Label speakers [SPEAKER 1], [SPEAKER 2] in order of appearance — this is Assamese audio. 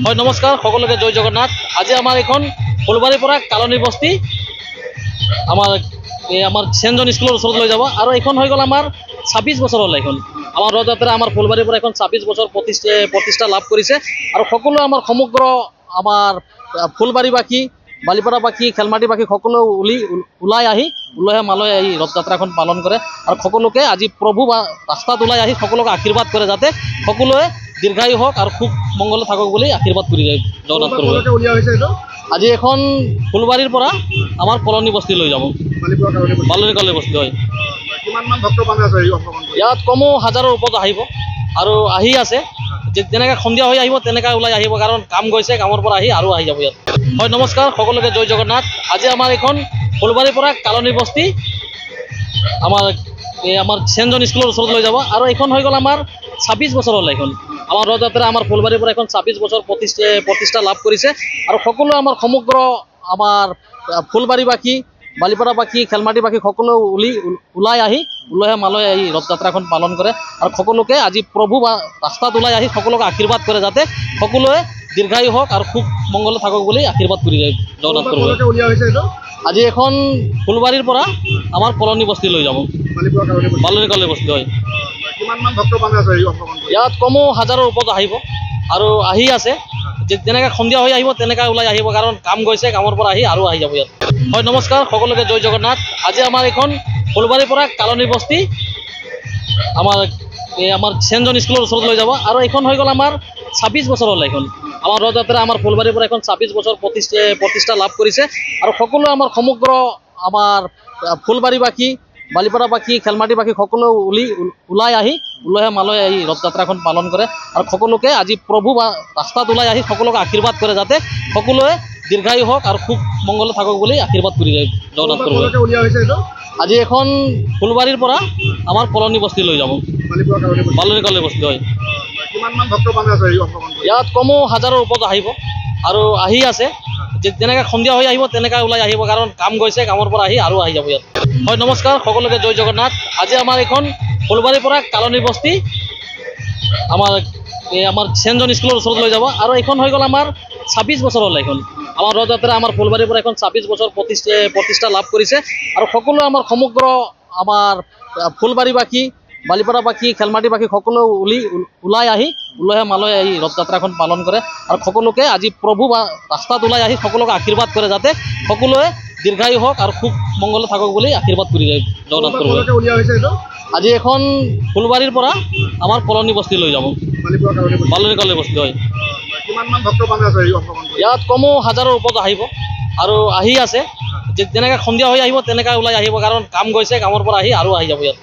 [SPEAKER 1] হয় নমস্কাৰ সকলোকে জয় জগন্নাথ। আজি আমাৰ এখন ফুলবাৰীৰ পৰা কালনী বস্তি আমাৰ চেনজন স্কুলৰ ওচৰত লৈ যাব আৰু এইখন হৈ গ'ল আমাৰ 26 বছৰ হ'ল। এইখন আমাৰ ৰথযাত্ৰা আমাৰ ফুলবাৰীৰ পৰা এখন 26 বছৰ প্ৰতিষ্ঠা লাভ কৰিছে আৰু সকলো আমাৰ সমগ্ৰ আমাৰ ফুলবাৰীবাসী বালিপাৰাবাসী খেলমাটিবাসী সকলো ওলাই আহি উলহে মালহে আহি ৰথযাত্ৰাখন পালন কৰে আৰু সকলোকে আজি প্ৰভু বা ৰাস্তাত ওলাই আহি সকলোকে আশীৰ্বাদ কৰে যাতে সকলোৱে দীৰ্ঘায়ু হওক আৰু খুব মংগলে থাকক বুলি আশীৰ্বাদ কৰি যায় জগন্নাথ প্ৰভু। আজি এখন ফুলবাৰীৰ পৰা আমাৰ কলনী বস্তি লৈ যাব, বালুৰি কলনী বস্তি হয়। ইয়াত কমো 1000ৰ ওপৰত আহিব আৰু আহি আছে। যেনেকৈ সন্ধিয়া হৈ আহিব তেনেকৈ ওলাই আহিব, কাৰণ কাম গৈছে, কামৰ পৰা আহি আৰু আহি যাব ইয়াত। হয় নমস্কাৰ সকলোকে জয় জগন্নাথ। আজি আমাৰ এইখন ফুলবাৰীৰ পৰা কালনী বস্তি আমাৰ চেনজন স্কুলৰ ওচৰত লৈ যাব আৰু এইখন হৈ গ'ল আমাৰ 26 বছৰ হ'ল। এইখন আমাৰ ৰথযাত্ৰা আমাৰ ফুলবাৰীৰ পৰা এখন 26 বছৰ প্ৰতিষ্ঠা লাভ কৰিছে আৰু সকলো আমাৰ সমগ্ৰ আমাৰ ফুলবাৰীবাসী বালিপাৰাবাসী খেলমাটিবাসী সকলো ওলাই আহি উলহে মালহে আহি ৰথযাত্ৰাখন পালন কৰে আৰু সকলোকে আজি প্ৰভু বা ৰাস্তাত ওলাই আহি সকলোকে আশীৰ্বাদ কৰে যাতে সকলোৱে দীৰ্ঘায়ু হওক আৰু খুব মংগলে থাকক বুলি আশীৰ্বাদ কৰি যায় জগন্নাথ প্ৰভু। আজি এখন ফুলবাৰীৰ পৰা আমাৰ কলনী বস্তি লৈ যাব, বালুৰি কলনী বস্তি হয়। ইয়াত কমো 1000ৰ ওপৰত আহিব আৰু আহি আছে। যেনেকৈ সন্ধিয়া হৈ আহিব তেনেকৈ ওলাই আহিব, কাৰণ কাম গৈছে, কামৰ পৰা আহি আৰু আহি যাব ইয়াত। হয় নমস্কাৰ সকলোকে জয় জগন্নাথ। আজি আমাৰ এইখন ফুলবাৰীৰ পৰা কালনী বস্তি আমাৰ চেনজন স্কুলৰ ওচৰত লৈ যাব আৰু এইখন হৈ গ'ল আমাৰ 26 বছৰ হ'ল। এইখন আমাৰ ৰথযাত্ৰা আমাৰ ফুলবাৰীৰ পৰা এখন 26 বছৰ প্ৰতিষ্ঠা লাভ কৰিছে আৰু সকলো আমাৰ সমগ্ৰ আমাৰ ফুলবাৰীবাসী বালিপাৰাবাসী খেলমাটিবাসী সকলো ওলাই আহি উলহে মালহে আহি ৰথযাত্ৰাখন পালন কৰে আৰু সকলোকে আজি প্ৰভু বা ৰাস্তাত ওলাই আহি সকলোকে আশীৰ্বাদ কৰে যাতে সকলোৱে দীৰ্ঘায়ু হওক আৰু খুব মংগলে থাকক বুলি আশীৰ্বাদ কৰি যায় জগন্নাথ প্ৰভু। আজি এখন ফুলবাৰীৰ পৰা আমাৰ কলনী বস্তি লৈ যাব, বালুৰি কলনী বস্তি হয়। ইয়াত কমো 1000ৰ ওপৰত আহিব আৰু আহি আছে। যেনেকৈ সন্ধিয়া হৈ আহিব তেনেকৈ ওলাই আহিব, কাৰণ কাম গৈছে, কামৰ পৰা আহি আৰু আহি যাব ইয়াত। হয় নমস্কাৰ সকলোকে জয় জগন্নাথ। আজি আমাৰ এইখন ফুলবাৰীৰ পৰা কালনী বস্তি আমাৰ চেনজন স্কুলৰ ওচৰত লৈ যাব আৰু এইখন হৈ গ'ল আমাৰ 26 বছৰ হ'ল। এইখন আমাৰ ৰথযাত্ৰা আমাৰ ফুলবাৰীৰ পৰা এখন 26 বছৰ প্ৰতিষ্ঠা লাভ কৰিছে আৰু সকলো আমাৰ সমগ্ৰ আমাৰ ফুলবাৰীবাসী বালিপাৰাবাসী খেলমাটিবাসী সকলো ওলাই আহি উলহে মালহে আহি ৰথযাত্ৰাখন পালন কৰে আৰু সকলোকে আজি প্ৰভু বা ৰাস্তাত ওলাই আহি সকলোকে আশীৰ্বাদ কৰে যাতে সকলোৱে দীৰ্ঘায়ু হওক আৰু খুব মংগলে থাকক বুলি আশীৰ্বাদ কৰি যায় জগন্নাথ প্ৰভু। আজি এখন ফুলবাৰীৰ পৰা আমাৰ কলনী বস্তি লৈ যাব, বালুৰি কলনী বস্তি হয়। ইয়াত কমো 1000ৰ ওপৰত আহিব আৰু আহি আছে। যেনেকৈ সন্ধিয়া হৈ আহিব তেনেকৈ ওলাই আহিব, কাৰণ কাম গৈছে, কামৰ পৰা আহি আৰু আহি যাব ইয়াত।